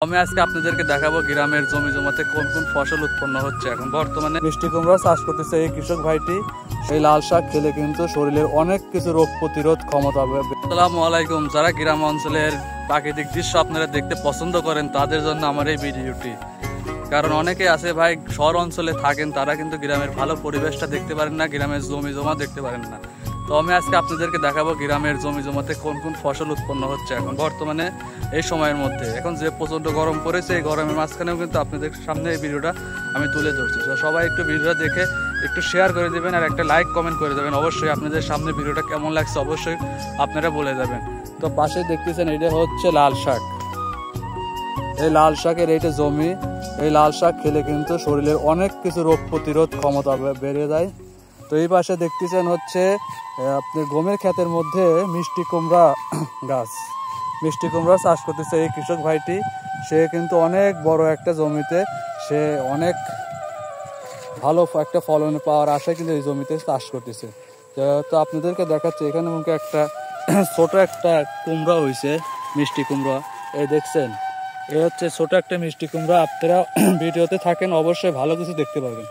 আমি আজকে আপনাদেরকে দেখাবো গ্রামের জমি জমাতে কোন কোন ফসল উৎপন্ন হচ্ছে। এখন বর্তমানে মিষ্টি কুমড়া চাষ করতেছে এই কৃষক ভাইটি। সেই লাল শাক খেলে কিন্তু শরীরের অনেক কিছু রোগ প্রতিরোধ ক্ষমতা হবে। আসসালামু আলাইকুম। যারা গ্রাম অঞ্চলের প্রাকৃতিক দৃশ্য আপনারা দেখতে পছন্দ করেন তাদের জন্য আমার এই ভিডিওটি। কারণ অনেকে আছে ভাই শহর অঞ্চলে থাকেন, তারা কিন্তু গ্রামের ভালো পরিবেশটা দেখতে পারেন না, গ্রামের জমি জমা দেখতে পারেন না। তো আমি আজকে আপনাদেরকে দেখাবো গ্রামের জমি জমাতে কোন কোন ফসল উৎপন্ন হচ্ছে এখন বর্তমানে এই সময়ের মধ্যে। এখন যে প্রচণ্ড গরম পড়েছে, এই গরমের মাঝখানেও কিন্তু আপনাদের সামনে এই ভিডিওটা আমি তুলে ধরছি। তো সবাই একটু ভিডিওটা দেখে একটু শেয়ার করে দেবেন আর একটা লাইক কমেন্ট করে দেবেন। অবশ্যই আপনাদের সামনে ভিডিওটা কেমন লাগছে অবশ্যই আপনারা বলে যাবেন। তো পাশে দেখতেছেন এটা হচ্ছে লাল শাক। এই লাল শাকের এইটা জমি। এই লাল শাক খেলে কিন্তু শরীরের অনেক কিছু রোগ প্রতিরোধ ক্ষমতা বেড়ে যায়। তো এই পাশে দেখতেছেন হচ্ছে আপনি গমের ক্ষেতের মধ্যে মিষ্টি কুমড়া গাছ, মিষ্টি কুমড়া চাষ করতেছে এই কৃষক ভাইটি। সে কিন্তু অনেক বড় একটা জমিতে সে অনেক ভালো একটা ফলন পাওয়ার আশায় কিন্তু এই জমিতে চাষ করতেছে। তো আপনাদেরকে দেখাচ্ছে এখানে মুখে একটা ছোট একটা কুমড়া হয়েছে, মিষ্টি কুমড়া। এই দেখছেন, এ হচ্ছে ছোট একটা মিষ্টি কুমড়া। আপনারা ভিডিওতে থাকেন অবশ্যই ভালো কিছু দেখতে পাবেন।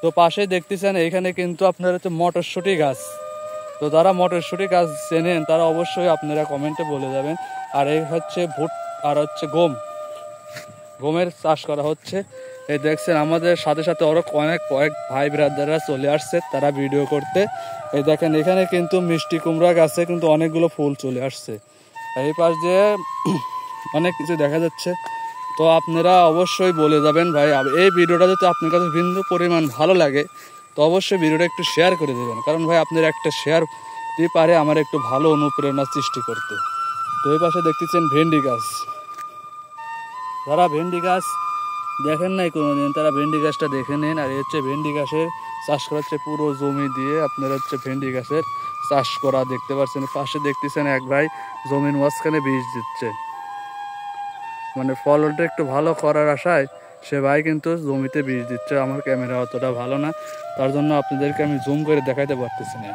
তো পাশে দেখতেছেন এইখানে কিন্তু আপনার হচ্ছে মটরশুঁটি গাছ। তো যারা মটরশুঁটি গাছ চেনেন তারা অবশ্যই আপনারা কমেন্টে বলে যাবেন। আর এই হচ্ছে ভুট আর হচ্ছে গমের চাষ করা হচ্ছে। এই দেখছেন আমাদের সাথে সাথে আরো কয়েক ভাই ব্রাদাররা চলে আসছে তারা ভিডিও করতে। এই দেখেন এখানে কিন্তু মিষ্টি কুমড়া গাছে কিন্তু অনেকগুলো ফুল চলে আসছে। এই পাশ দিয়ে অনেক কিছু দেখা যাচ্ছে। তো আপনারা অবশ্যই বলে যাবেন ভাই, এই ভিডিওটা যদি আপনার কাছে বিন্দু পরিমাণ ভালো লাগে তো অবশ্যই ভিডিওটা একটু শেয়ার করে দেবেন। কারণ ভাই আপনার একটা শেয়ার দিয়ে পারে আমার একটু ভালো অনুপ্রেরণা সৃষ্টি করতে। তো এই পাশে দেখতেছেন ভেন্ডি গাছ। যারা ভেন্ডি গাছ দেখেন নাই কোনোদিন তারা ভেন্ডি গাছটা দেখে নেন। আর এই হচ্ছে ভেন্ডি গাছের চাষ করা হচ্ছে পুরো জমি দিয়ে আপনার হচ্ছে ভেন্ডি গাছের চাষ করা দেখতে পাচ্ছেন। পাশে দেখতেছেন এক ভাই জমির মাঝখানে বীজ দিচ্ছে, মানে ফলনটা একটু ভালো করার আশায় সে ভাই কিন্তু জমিতে বীজ দিচ্ছে। আমার ক্যামেরা অতটা ভালো না, তার জন্য আপনাদেরকে আমি জুম করে দেখাতে পারতেছি না।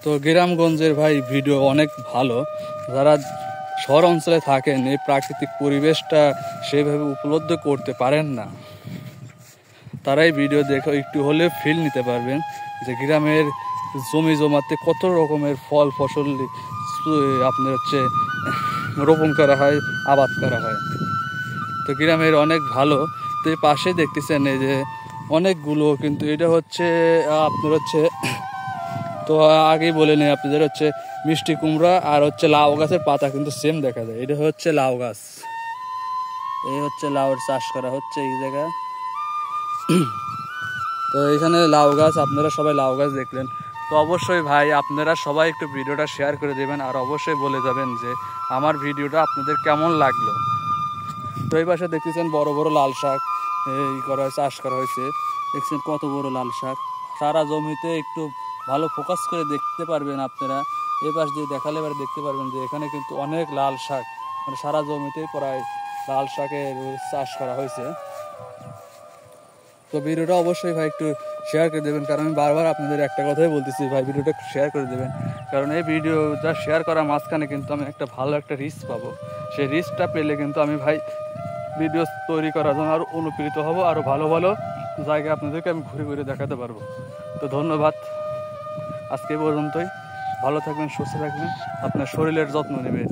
তো গ্রামগঞ্জের ভাই ভিডিও অনেক ভালো। যারা শহর অঞ্চলে থাকেন এই প্রাকৃতিক পরিবেশটা সেভাবে উপলব্ধ করতে পারেন না, তারাই ভিডিও দেখে একটু হলে ফিল নিতে পারবেন যে গ্রামের জমি জমাতে কত রকমের ফল ফসল আপনার হচ্ছে রোপণ করা হয়, আবাদ করা হয়। তো গ্রামের অনেক ভালো। তো এই পাশে দেখতেছেন এই যে অনেকগুলো কিন্তু এটা হচ্ছে আপনার হচ্ছে, তো আগেই বলে নেই আপনাদের হচ্ছে মিষ্টি কুমড়া আর হচ্ছে লাউ গাছের পাতা কিন্তু সেম দেখা যায়। এটা হচ্ছে লাউ গাছ, এই হচ্ছে লাউর চাষ করা হচ্ছে এই জায়গায়। তো এখানে লাউ গাছ, আপনারা সবাই লাউ গাছ দেখলেন। তো অবশ্যই ভাই আপনারা সবাই একটু ভিডিওটা শেয়ার করে দেবেন আর অবশ্যই বলে যাবেন যে আমার ভিডিওটা আপনাদের কেমন লাগলো। তো এই পাশে দেখতেছেন বড় বড় লাল শাক চাষ করা হয়েছে। দেখছেন কত বড় লাল শাক, সারা জমিতে একটু ভালো ফোকাস করে দেখতে পারবেন আপনারা। এই পাশ দিয়ে দেখালে এবার দেখতে পারবেন যে এখানে কিন্তু অনেক লাল শাক, মানে সারা জমিতে প্রায় লাল শাকের চাষ করা হয়েছে। তো ভিডিওটা অবশ্যই ভাই একটু শেয়ার করে দেবেন, কারণ আমি বারবার আপনাদের একটা কথাই বলতেছি ভাই ভিডিওটা শেয়ার করে দেবেন। কারণ এই ভিডিওটা শেয়ার করার মাঝখানে কিন্তু আমি একটা ভালো একটা রিস্ক পাবো। সেই রিস্কটা পেলে কিন্তু আমি ভাই ভিডিও তৈরি করার জন্য আরও অনুপ্রেরিত হব, আরও ভালো ভালো জায়গায় আপনাদেরকে আমি ঘুরে ঘুরে দেখাতে পারবো। তো ধন্যবাদ, আজকে পর্যন্তই। ভালো থাকবেন, সুস্থ থাকবেন, আপনার শরীরের যত্ন নেবেন।